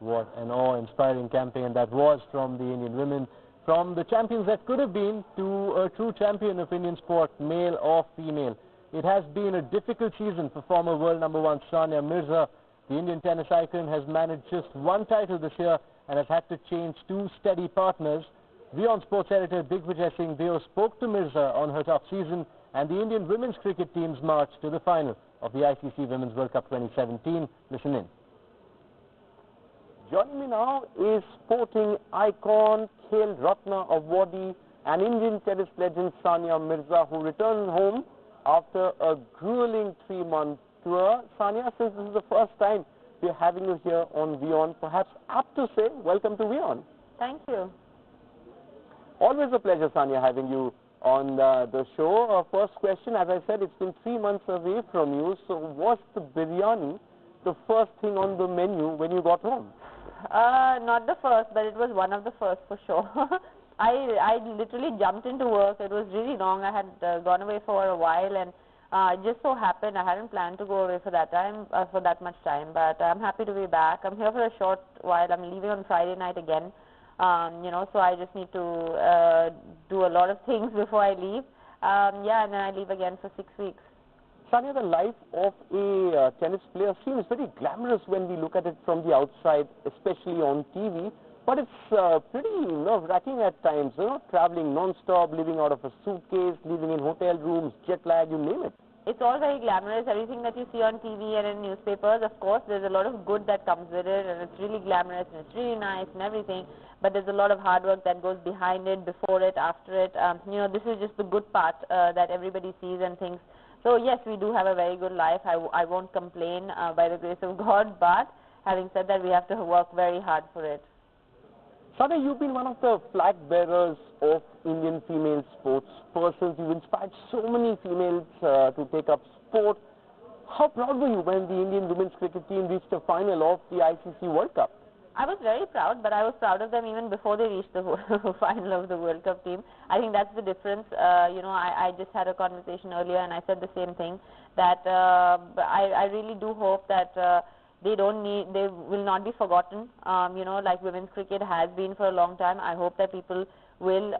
What an awe-inspiring campaign that was from the Indian women, from the champions that could have been to a true champion of Indian sport, male or female. It has been a difficult season for former world number one Sania Mirza. The Indian tennis icon has managed just one title this year and has had to change two steady partners. Wion sports editor Digvijay Singh Deo spoke to Mirza on her tough season and the Indian women's cricket team's march to the final of the ICC Women's World Cup 2017. Listen in. Joining me now is sporting icon, Khel Ratna awardee and Indian tennis legend Sania Mirza, who returned home after a grueling 3-month tour. Sania, since this is the first time we're having you here on Wion, perhaps apt to say welcome to Wion. Thank you. Always a pleasure, Sania, having you on the show. First question, as I said, it's been 3 months away from you, so was the biryani the first thing on the menu when you got home? Not the first, but it was one of the first for sure. I literally jumped into work. It was really long. I had gone away for a while, and it just so happened I hadn't planned to go away for that time, for that much time. But I'm happy to be back. I'm here for a short while. I'm leaving on Friday night again. You know, so I just need to do a lot of things before I leave. Yeah, and then I leave again for 6 weeks. Sania, the life of a tennis player seems very glamorous when we look at it from the outside, especially on TV. But it's pretty nerve-wracking at times, you know, traveling non-stop, living out of a suitcase, living in hotel rooms, jet lag, you name it. It's all very glamorous. Everything that you see on TV and in newspapers, of course, there's a lot of good that comes with it, and it's really glamorous and it's really nice and everything. But there's a lot of hard work that goes behind it, before it, after it. You know, this is just the good part that everybody sees and thinks. So yes, we do have a very good life. I won't complain by the grace of God, but having said that, we have to work very hard for it. Sania, you've been one of the flag bearers of Indian female sports persons. You've inspired so many females to take up sport. How proud were you when the Indian women's cricket team reached the final of the ICC World Cup? I was very proud, but I was proud of them even before they reached the final of the World Cup team. I think that's the difference. You know, I just had a conversation earlier and I said the same thing, that I really do hope that they will not be forgotten, you know, like women's cricket has been for a long time. I hope that people will,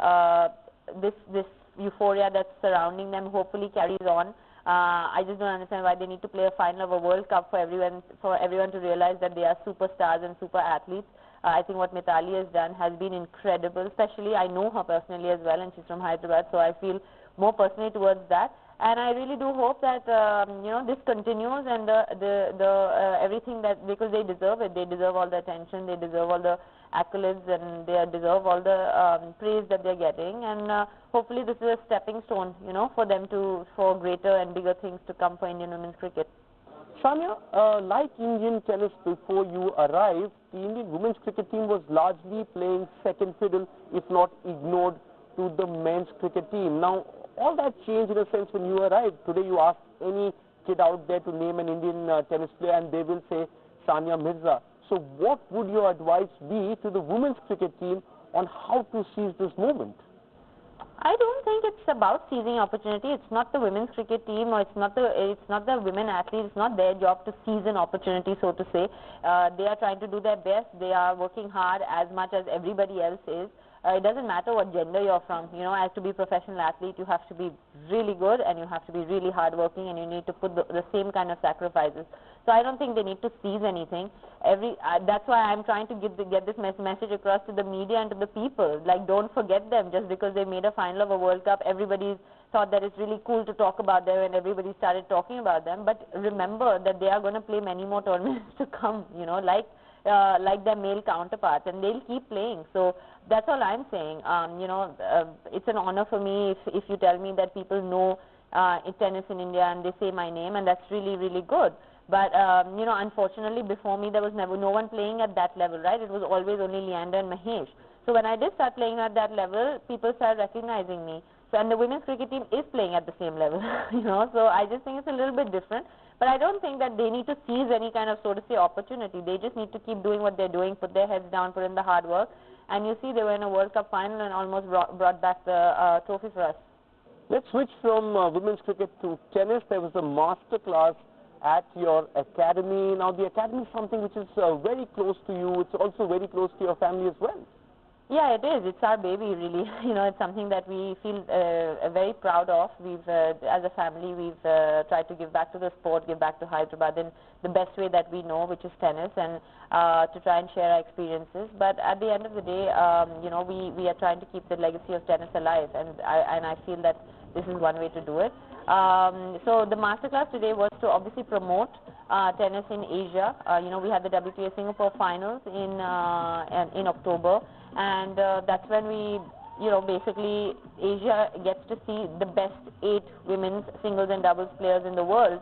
this euphoria that's surrounding them hopefully carries on. I just don't understand why they need to play a final of a World Cup for everyone to realize that they are superstars and super athletes. I think what Mitali has done has been incredible, especially I know her personally as well, and she's from Hyderabad, so I feel more personally towards that. And I really do hope that you know, this continues, and everything that, because they deserve it. They deserve all the attention, they deserve all the accolades, and they deserve all the praise that they're getting. And hopefully this is a stepping stone, you know, for them for greater and bigger things to come for Indian women's cricket. Sania, like Indian tennis before you arrived, the Indian women's cricket team was largely playing second fiddle, if not ignored, to the men's cricket team. Now, all that changed in a sense when you arrived. Today you ask any kid out there to name an Indian tennis player and they will say Sania Mirza. So what would your advice be to the women's cricket team on how to seize this moment? I don't think it's about seizing opportunity. It's not the women's cricket team, or it's not the women athletes. It's not their job to seize an opportunity, so to say. They are trying to do their best. They are working hard as much as everybody else is. It doesn't matter what gender you're from. You know, as to be a professional athlete, you have to be really good and you have to be really hardworking, and you need to put the same kind of sacrifices. So I don't think they need to seize anything. That's why I'm trying to get this message across to the media and to the people. Like, don't forget them. Just because they made a final of a World Cup, everybody thought that it's really cool to talk about them, and everybody started talking about them. But remember that they are going to play many more tournaments to come, you know, like their male counterparts, and they'll keep playing. So that's all I'm saying. You know, it's an honor for me if you tell me that people know tennis in India and they say my name, and that's really, really good. But you know, unfortunately, before me there was no one playing at that level, right? It was always only Leander and Mahesh. So when I did start playing at that level, people started recognizing me. So, and the women's cricket team is playing at the same level, you know. So I just think it's a little bit different. But I don't think that they need to seize any kind of, so to say, opportunity. They just need to keep doing what they're doing, put their heads down, put in the hard work. And you see, they were in a World Cup final and almost brought back the trophy for us. Let's switch from women's cricket to tennis. There was a master class at your academy. Now, the academy is something which is very close to you. It's also very close to your family as well. Yeah, it is. It's our baby, really. It's something that we feel very proud of. We've, as a family, we've tried to give back to the sport, give back to Hyderabad in the best way that we know, which is tennis, and to try and share our experiences. But at the end of the day, we are trying to keep the legacy of tennis alive, and I feel that this is one way to do it. So the masterclass today was to obviously promote tennis in Asia. We had the WTA Singapore finals in October. And that's when we, basically Asia gets to see the best 8 women's singles and doubles players in the world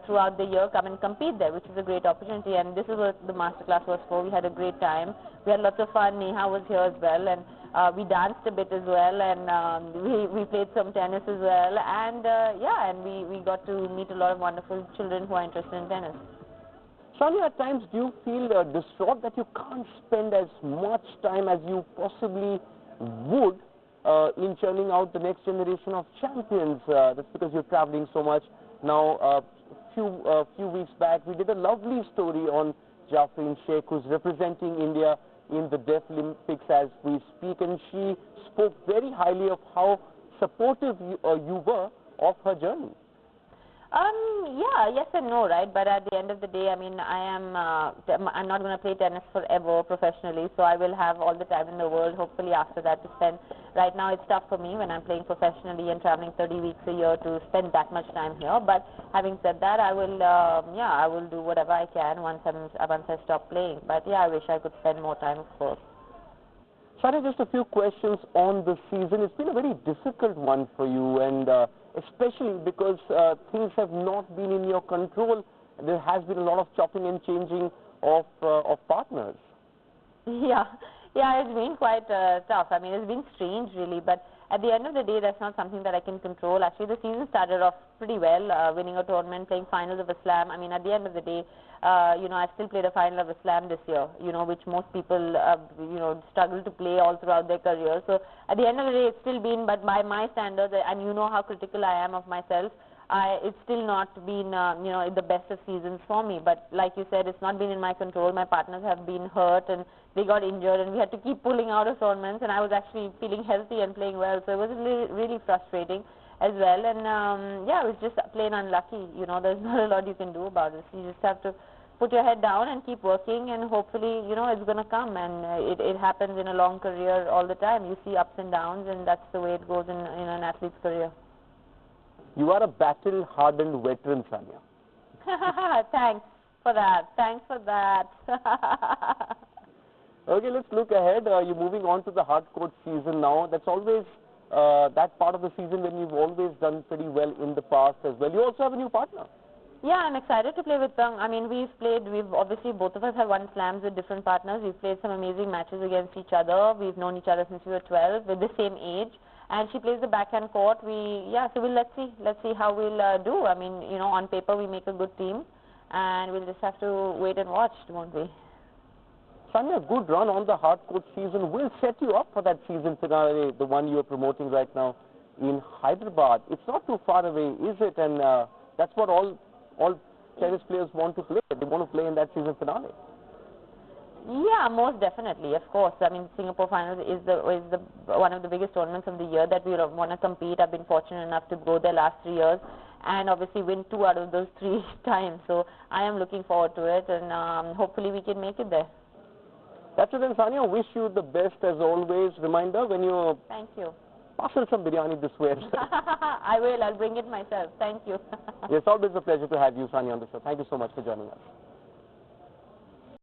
throughout the year come and compete there, which is a great opportunity. And this is what the masterclass was for. We had a great time. We had lots of fun. Neha was here as well, and we danced a bit as well, and we played some tennis as well. And and we got to meet a lot of wonderful children who are interested in tennis. Sania, at times do you feel distraught that you can't spend as much time as you possibly would in churning out the next generation of champions? That's because you're traveling so much. Now, few weeks back, we did a lovely story on Jafreen Sheikh, who's representing India in the Deaf Olympics as we speak, and she spoke very highly of how supportive you were of her journey. Yeah, yes and no, right? But at the end of the day, I mean, I'm not going to play tennis forever professionally, so I will have all the time in the world, hopefully after that, to spend. Right now it's tough for me when I'm playing professionally and traveling 30 weeks a year to spend that much time here. But having said that, I will, I will do whatever I can once I stop playing. But yeah, I wish I could spend more time, of course. Sania, just a few questions on the season. It's been a very difficult one for you, and especially because things have not been in your control. There has been a lot of chopping and changing of partners. Yeah, it's been quite tough. I mean, it's been strange, really, but at the end of the day, that's not something that I can control. Actually, the season started off pretty well, winning a tournament, playing finals of a slam. I mean, at the end of the day, I still played a final of a slam this year, which most people, struggle to play all throughout their career. So at the end of the day, it's still been, but by my standards, and you know how critical I am of myself, it's still not been, the best of seasons for me. But like you said, it's not been in my control. My partners have been hurt and they got injured, and we had to keep pulling out of tournaments, and I was actually feeling healthy and playing well. So it was really, really frustrating as well. And I was just plain unlucky. There's not a lot you can do about it. You just have to put your head down and keep working, and hopefully, it's going to come. And it happens in a long career all the time. You see ups and downs, and that's the way it goes in an athlete's career. You are a battle-hardened veteran, Sania. Thanks for that. Thanks for that. Okay, let's look ahead. You're moving on to the hard court season now. That's always that part of the season when you've always done pretty well in the past as well. You also have a new partner. Yeah, I'm excited to play with them. I mean, we've obviously, both of us have won slams with different partners. We've played some amazing matches against each other. We've known each other since we were 12, with the same age. And she plays the backhand court. So let's see how we'll do. I mean, on paper we make a good team, and we'll just have to wait and watch, won't we? Sania, a good run on the hard court season will set you up for that season finale, the one you're promoting right now in Hyderabad. It's not too far away, is it? And that's what all tennis players want to play. They want to play in that season finale. Yeah, most definitely, of course. I mean, Singapore Finals is one of the biggest tournaments of the year that we want to compete. I've been fortunate enough to go there last 3 years, and obviously win 2 out of those 3 times. So I am looking forward to it, and hopefully we can make it there. That's it, then, Sania. Wish you the best as always. Reminder, when you Thank you. Parcel some biryani this way. I will. I'll bring it myself. Thank you. It's always a pleasure to have you, Sania, on the show. Thank you so much for joining us.